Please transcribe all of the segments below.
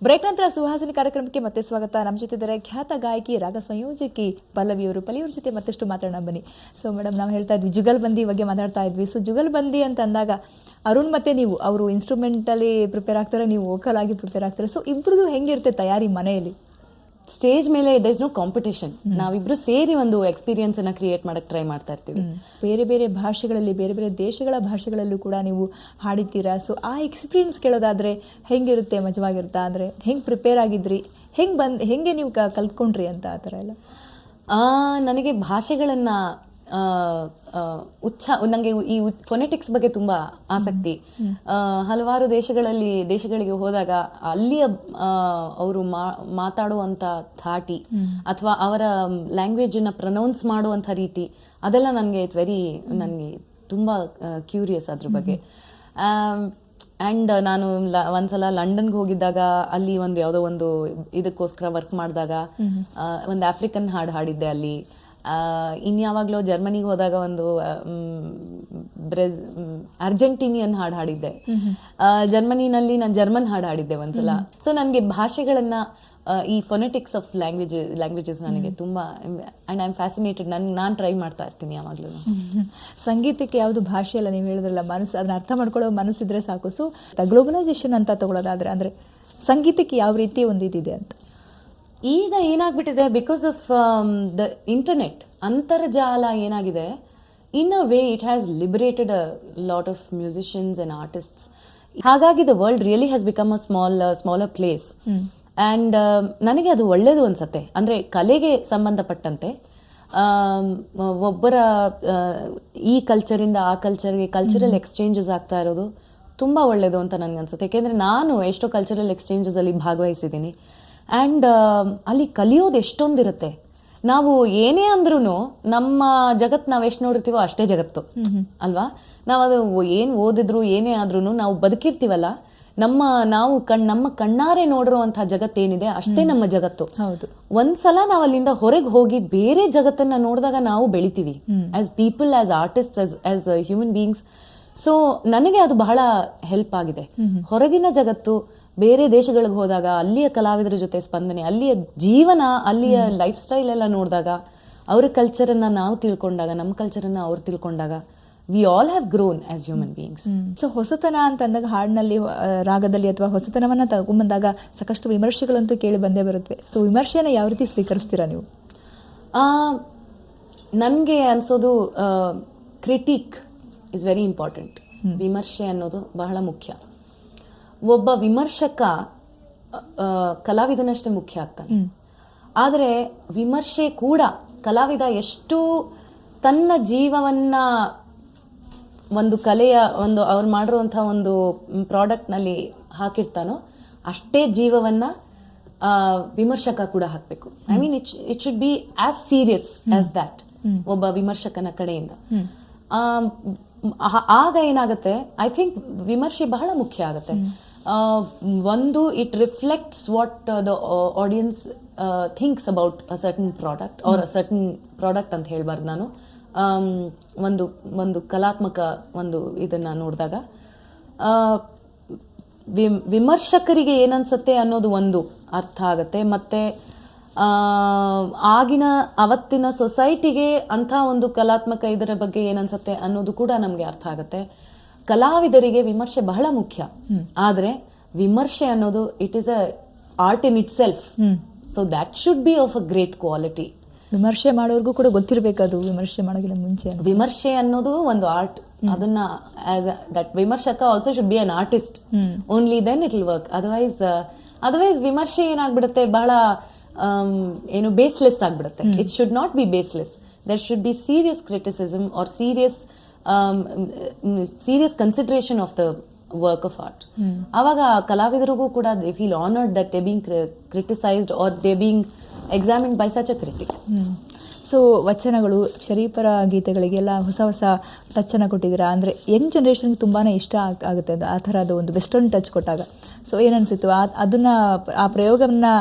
Break ನಂತರ ಸುಹಾಸಿನಿ ಕಾರ್ಯಕ್ರಮಕ್ಕೆ ಮತ್ತೆ ಸ್ವಾಗತ. ನಮ್ಮ ಜೊತೆ ಇದ್ದಾರೆ ಖ್ಯಾತ ಗಾಯಕಿ, ರಾಗ ಸಂಯೋಜಕಿ ಪಲ್ಲವಿಯವರು. ಪಲ್ಲವಿಯವ್ರ ಜೊತೆ ಮತ್ತಷ್ಟು ಮಾತಾಡೋಣ ಬನ್ನಿ. ಸೊ ಮೇಡಮ್, ನಾವು ಹೇಳ್ತಾ ಇದ್ವಿ ಜುಗಲ್ಬಂದಿ ಬಗ್ಗೆ ಮಾತಾಡ್ತಾ ಇದ್ವಿ. ಸೊ ಜುಗಲ್ಬಂದಿ ಅಂತ ಅಂದಾಗ ಅರುಣ್ ಮತ್ತೆ ನೀವು, ಅವರು ಇನ್ಸ್ಟ್ರೂಮೆಂಟಲ್ಲಿ ಪ್ರಿಪೇರ್ ಆಗ್ತಾರೆ, ನೀವು ವೋಕಲ್ ಆಗಿ ಪ್ರಿಪೇರ್ ಆಗ್ತಾರೆ. ಸೊ ಇಬ್ರದ್ದು ಹೆಂಗಿರುತ್ತೆ ತಯಾರಿ ಮನೆಯಲ್ಲಿ? ಸ್ಟೇಜ್ ಮೇಲೆ ದರ್ ಇಸ್ ನೋ ಕಾಂಪಿಟೇಷನ್. ನಾವಿಬ್ರು ಸೇರಿ ಒಂದು ಎಕ್ಸ್ಪೀರಿಯನ್ಸ್ ಅನ್ನ ಕ್ರಿಯೇಟ್ ಮಾಡಕ್ ಟ್ರೈ ಮಾಡ್ತಾ ಇರ್ತೀವಿ. ಬೇರೆ ಬೇರೆ ಭಾಷೆಗಳಲ್ಲಿ, ಬೇರೆ ಬೇರೆ ದೇಶಗಳ ಭಾಷೆಗಳಲ್ಲೂ ಕೂಡ ನೀವು ಹಾಡಿದ್ದೀರಾ. ಸೊ ಆ ಎಕ್ಸ್ಪೀರಿಯನ್ಸ್ ಕೇಳೋದಾದ್ರೆ ಹೆಂಗಿರುತ್ತೆ? ಮಜವಾಗಿರುತ್ತಾ? ಅಂದ್ರೆ ಹೆಂಗ್ ಪ್ರಿಪೇರ್ ಆಗಿದ್ರಿ, ಹೆಂಗೆ ನೀವು ಕಲ್ತ್ಕೊಂಡ್ರಿ ಅಂತ ಆ ಥರ ಎಲ್ಲ? ನನಗೆ ಭಾಷೆಗಳನ್ನ ನನಗೆ ಈ ಫೊನೆಟಿಕ್ಸ್ ಬಗ್ಗೆ ತುಂಬಾ ಆಸಕ್ತಿ. ಹಲವಾರು ದೇಶಗಳಿಗೆ ಹೋದಾಗ ಅಲ್ಲಿಯ ಅವರು ಮಾತಾಡುವಂತ ಧಾಟಿ ಅಥವಾ ಅವರ ಲ್ಯಾಂಗ್ವೇಜ್ ಅನ್ನ ಪ್ರೊನೌನ್ಸ್ ಮಾಡುವಂತ ರೀತಿ, ಅದೆಲ್ಲ ನನಗೆ ತುಂಬಾ ಕ್ಯೂರಿಯಸ್ ಅದ್ರ ಬಗ್ಗೆ. ಆ್ಯಂಡ್ ನಾನು ಒಂದ್ಸಲ ಲಂಡನ್ಗೆ ಹೋಗಿದ್ದಾಗ ಅಲ್ಲಿ ಯಾವುದೋ ಒಂದು ಇದಕ್ಕೋಸ್ಕರ ವರ್ಕ್ ಮಾಡಿದಾಗ ಒಂದು ಆಫ್ರಿಕನ್ ಹಾಡು ಹಾಡಿದ್ದೆ ಅಲ್ಲಿ. ಇನ್ಯಾವಾಗಲೂ ಜರ್ಮನಿಗೆ ಹೋದಾಗ ಒಂದು ಅರ್ಜೆಂಟೀನಿಯನ್ ಹಾಡು ಹಾಡಿದ್ದೆ. ಜರ್ಮನಿನಲ್ಲಿ ನಾನು ಜರ್ಮನ್ ಹಾಡು ಹಾಡಿದ್ದೆ ಒಂದ್ಸಲ. ಸೊ ನನಗೆ ಭಾಷೆಗಳನ್ನ, ಈ ಫೊನೆಟಿಕ್ಸ್ ಆಫ್ ಲ್ಯಾಂಗ್ವೇಜಸ್ ನನಗೆ ತುಂಬಾ, ಅಂಡ್ ಐ ಆಮ್ ಫ್ಯಾಸಿನೇಟೆಡ್. ನಾನು ಟ್ರೈ ಮಾಡ್ತಾ ಇರ್ತೀನಿ ಯಾವಾಗಲೂ. ಸಂಗೀತಕ್ಕೆ ಯಾವುದು ಭಾಷೆ ಅಲ್ಲ, ನೀವು ಹೇಳಿದ್ರಲ್ಲ, ಮನಸ್ಸು, ಅದನ್ನ ಅರ್ಥ ಮಾಡ್ಕೊಳ್ಳೋ ಮನಸ್ಸಿದ್ರೆ ಸಾಕು. ಸೊ ಗ್ಲೋಬಲೈಸೇಷನ್ ಅಂತ ತಗೊಳ್ಳೋದಾದ್ರೆ ಅಂದ್ರೆ ಸಂಗೀತಕ್ಕೆ ಯಾವ ರೀತಿ ಒಂದು ಇದಿದೆ ಅಂತ? ಈಗ ಏನಾಗ್ಬಿಟ್ಟಿದೆ, ಬಿಕಾಸ್ ಆಫ್ ದ ಇಂಟರ್ನೆಟ್, ಅಂತರ್ಜಾಲ ಏನಾಗಿದೆ, in a way it has liberated a lot of musicians and artists. ಹಾಗಾಗಿ the world really has become a smaller place. And ನನಗೆ ಅದು ಒಳ್ಳೇದು ಅನ್ಸತ್ತೆ. ಅಂದ್ರೆ ಕಲೆಗೆ ಸಂಬಂಧಪಟ್ಟಂತೆ ಒಬ್ಬರ ಈ ಕಲ್ಚರಿಂದ ಆ ಕಲ್ಚರ್ಗೆ ಕಲ್ಚರಲ್ ಎಕ್ಸ್ಚೇಂಜಸ್ ಆಗ್ತಾ ಇರೋದು ತುಂಬಾ ಒಳ್ಳೇದು ಅಂತ ನನ್ಗನ್ಸುತ್ತೆ. ಯಾಕೆಂದ್ರೆ ನಾನು ಎಷ್ಟೋ ಕಲ್ಚರಲ್ ಎಕ್ಸ್ಚೇಂಜಸ್ ಅಲ್ಲಿ ಭಾಗವಹಿಸಿದ್ದೀನಿ. ಆ್ಯಂಡ್ ಅಲ್ಲಿ ಕಲಿಯೋದು ಎಷ್ಟೊಂದಿರುತ್ತೆ. ನಾವು ಏನೇ ಅಂದ್ರೂ ನಮ್ಮ ಜಗತ್ತು ನಾವು ಎಷ್ಟು ನೋಡಿರ್ತೀವೋ ಅಷ್ಟೇ ಜಗತ್ತು ಅಲ್ವಾ? ನಾವು ಅದು ಏನು ಓದಿದ್ರು ಏನೇ ಆದ್ರೂ ನಾವು ಬದುಕಿರ್ತೀವಲ್ಲ, ನಮ್ಮ ಕಣ್ಣಾರೆ ನೋಡಿರುವಂತಹ ಜಗತ್ತೇನಿದೆ ಅಷ್ಟೇ ನಮ್ಮ ಜಗತ್ತು. ಹೌದು. ಒಂದ್ಸಲ ನಾವು ಅಲ್ಲಿಂದ ಹೊರಗೆ ಹೋಗಿ ಬೇರೆ ಜಗತ್ತನ್ನ ನೋಡಿದಾಗ ನಾವು ಬೆಳಿತೀವಿ as people, as artist, as human beings. So ನನಗೆ ಅದು ಬಹಳ ಹೆಲ್ಪ್ ಆಗಿದೆ. ಹೊರಗಿನ ಜಗತ್ತು, ಬೇರೆ ದೇಶಗಳಿಗೆ ಹೋದಾಗ ಅಲ್ಲಿಯ ಕಲಾವಿದರ ಜೊತೆ ಸ್ಪಂದನೆ, ಅಲ್ಲಿಯ ಜೀವನ, ಅಲ್ಲಿಯ ಲೈಫ್ ಸ್ಟೈಲ್ ಎಲ್ಲ ನೋಡಿದಾಗ, ಅವ್ರ ಕಲ್ಚರನ್ನ ನಾವು ತಿಳ್ಕೊಂಡಾಗ, ನಮ್ಮ ಕಲ್ಚರನ್ನ ಅವ್ರು ತಿಳ್ಕೊಂಡಾಗ, we all have grown as human beings. So ಹೊಸತನ ಅಂತ ಅಂದಾಗ ಹಾಡಿನಲ್ಲಿ, ರಾಗದಲ್ಲಿ ಅಥವಾ ಹೊಸತನವನ್ನ ತಗೊಂಬಂದಾಗ ಸಾಕಷ್ಟು ವಿಮರ್ಶೆಗಳಂತೂ ಕೇಳಿ ಬಂದೇ ಬರುತ್ತವೆ. ಸೊ ವಿಮರ್ಶೆನ ಯಾವ ರೀತಿ ಸ್ವೀಕರಿಸ್ತೀರಾ ನೀವು? ನನಗೆ ಅನ್ಸೋದು ಕ್ರಿಟಿಕ್ ಇಸ್ ವೆರಿ ಇಂಪಾರ್ಟೆಂಟ್. ವಿಮರ್ಶೆ ಅನ್ನೋದು ಬಹಳ ಮುಖ್ಯ. ಒಬ್ಬ ವಿಮರ್ಶಕ ಕಲಾವಿದನಷ್ಟೇ ಮುಖ್ಯ ಆಗ್ತಾನೆ. ಆದರೆ ವಿಮರ್ಶೆ ಕೂಡ, ಕಲಾವಿದ ಎಷ್ಟು ತನ್ನ ಜೀವವನ್ನ ಒಂದು ಕಲೆಯ ಅವ್ರು ಮಾಡಿರುವಂತಹ ಒಂದು ಪ್ರಾಡಕ್ಟ್ ನಲ್ಲಿ ಹಾಕಿರ್ತಾನೋ ಅಷ್ಟೇ ಜೀವವನ್ನ ವಿಮರ್ಶಕ ಕೂಡ ಹಾಕ್ಬೇಕು. I mean it should be as serious as that ಒಬ್ಬ ವಿಮರ್ಶಕನ ಕಡೆಯಿಂದ. ಆಗ ಏನಾಗುತ್ತೆ, ಐ ಥಿಂಕ್ ವಿಮರ್ಶೆ ಬಹಳ ಮುಖ್ಯ ಆಗುತ್ತೆ. ಒಂದು, it reflects what the audience thinks about a certain product or a certain product ಅಂತ ಹೇಳ್ಬಾರ್ದು ನಾನು. ಒಂದು ಕಲಾತ್ಮಕ ಒಂದು ಇದನ್ನ ನೋಡಿದಾಗ ವಿಮರ್ಶಕರಿಗೆ ಏನನ್ಸುತ್ತೆ ಅನ್ನೋದು ಒಂದು ಅರ್ಥ ಆಗತ್ತೆ. ಮತ್ತೆ ಅವತ್ತಿನ ಸೊಸೈಟಿಗೆ ಅಂಥ ಒಂದು ಕಲಾತ್ಮಕ ಇದರ ಬಗ್ಗೆ ಏನನ್ಸುತ್ತೆ ಅನ್ನೋದು ಕೂಡ ನಮ್ಗೆ ಅರ್ಥ ಆಗತ್ತೆ. ಕಲಾವಿದರಿಗೆ ವಿಮರ್ಶೆ ಬಹಳ ಮುಖ್ಯ. ಆದ್ರೆ ವಿಮರ್ಶೆ ಅನ್ನೋದು it is a art in it self. So that should be of a great quality. ವಿಮರ್ಶೆ ಮಾಡೋರ್ಗೂ ಕೂಡ ಗೊತ್ತಿರಬೇಕು ಅದು, ವಿಮರ್ಶೆ ಮಾಡೋಕ್ಕಿಂತ ಮುಂಚೆ. ವಿಮರ್ಶೆ ಅನ್ನೋದು ಒಂದು ಆರ್ಟ್. ಅದನ್ನ ದಟ್ ವಿಮರ್ಶಕ also should be an artist. Only then it will work. Otherwise ವಿಮರ್ಶೆ ಏನಾಗ್ಬಿಡುತ್ತೆ, ಬಹಳ ಬೇಸ್ಲೆಸ್ ಆಗ್ಬಿಡುತ್ತೆ. It should not be baseless. There should be serious criticism or serious consideration of the work of art. ಆವಾಗ ಕಲಾವಿದರಿಗೂ ಕೂಡ they feel honoured that they being criticised or they being examined by such a critic. So ವಚನಗಳು, ಶರೀಫರ ಗೀತೆಗಳಿಗೆಲ್ಲ ಹೊಸ ಟಚನ್ನು ಕೊಟ್ಟಿದ್ದೀರಾ. ಅಂದರೆ Young ಜನ್ರೇಷನ್ಗೆ ತುಂಬಾ ಇಷ್ಟ ಆಗುತ್ತೆ ಅದು, ಆ ಥರದ ಒಂದು ವೆಸ್ಟರ್ನ್ ಟಚ್ ಕೊಟ್ಟಾಗ. ಸೊ ಏನನ್ಸಿತ್ತು ಆ ಪ್ರಯೋಗವನ್ನು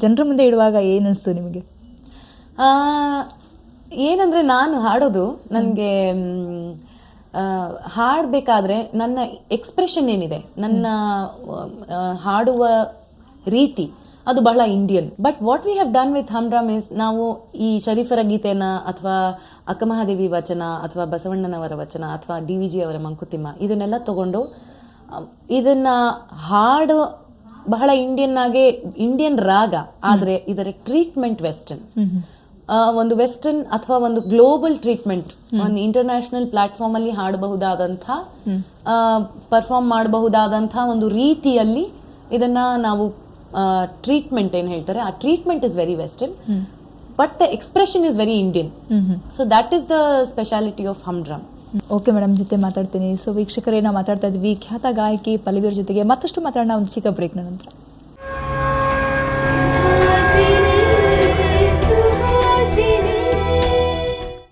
ಜನರ ಮುಂದೆ ಇಡುವಾಗ ಏನನ್ನಿಸ್ತು ನಿಮಗೆ? ಏನಂದ್ರೆ, ನಾನು ಹಾಡೋದು, ನನಗೆ ಹಾಡಬೇಕಾದ್ರೆ ನನ್ನ ಎಕ್ಸ್ಪ್ರೆಷನ್ ಏನಿದೆ, ನನ್ನ ಹಾಡುವ ರೀತಿ ಅದು ಬಹಳ Indian. But what we have done with Humdrum is, ನಾವು ಈ ಶರೀಫರ ಗೀತೆಯನ್ನ ಅಥವಾ ಅಕ್ಕಮಹಾದೇವಿ ವಚನ ಅಥವಾ ಬಸವಣ್ಣನವರ ವಚನ ಅಥವಾ DVG ಅವರ ಮಂಕುತಿಮ್ಮ ಇದನ್ನೆಲ್ಲ ತಗೊಂಡು ಇದನ್ನ ಹಾಡು ಬಹಳ ಇಂಡಿಯನ್ ರಾಗ, ಆದ್ರೆ ಇದರ ಟ್ರೀಟ್ಮೆಂಟ್ ವೆಸ್ಟರ್ನ್. ಒಂದು ವೆಸ್ಟರ್ನ್ ಅಥವಾ ಒಂದು ಗ್ಲೋಬಲ್ ಟ್ರೀಟ್ಮೆಂಟ್, ಒಂದು ಇಂಟರ್ನ್ಯಾಷನಲ್ ಪ್ಲಾಟ್ಫಾರ್ಮ್ ಅಲ್ಲಿ ಹಾಡಬಹುದಾದಂಥ ಪರ್ಫಾರ್ಮ್ ಮಾಡಬಹುದಾದಂಥ ಒಂದು ರೀತಿಯಲ್ಲಿ ಇದನ್ನ ನಾವು ಟ್ರೀಟ್ಮೆಂಟ್ ಏನ್ ಹೇಳ್ತಾರೆ, ಆ treatment is very western, but the expression is very Indian. So that is the speciality of Humdrum. Okay madam, ಜೊತೆ ಮಾತಾಡ್ತೀನಿ. ಸೊ ವೀಕ್ಷಕರೇ, ನಾವು ಮಾತಾಡ್ತಾ ಇದ್ವಿ ಖ್ಯಾತ ಗಾಯಕಿ ಪಲ್ಲವಿ ಅವ್ರ ಜೊತೆಗೆ. ಮತ್ತಷ್ಟು ಮಾತಾಡೋಣ ಒಂದು ಚಿಕ್ಕ ಬ್ರೇಕ್ನ ನಂತರ.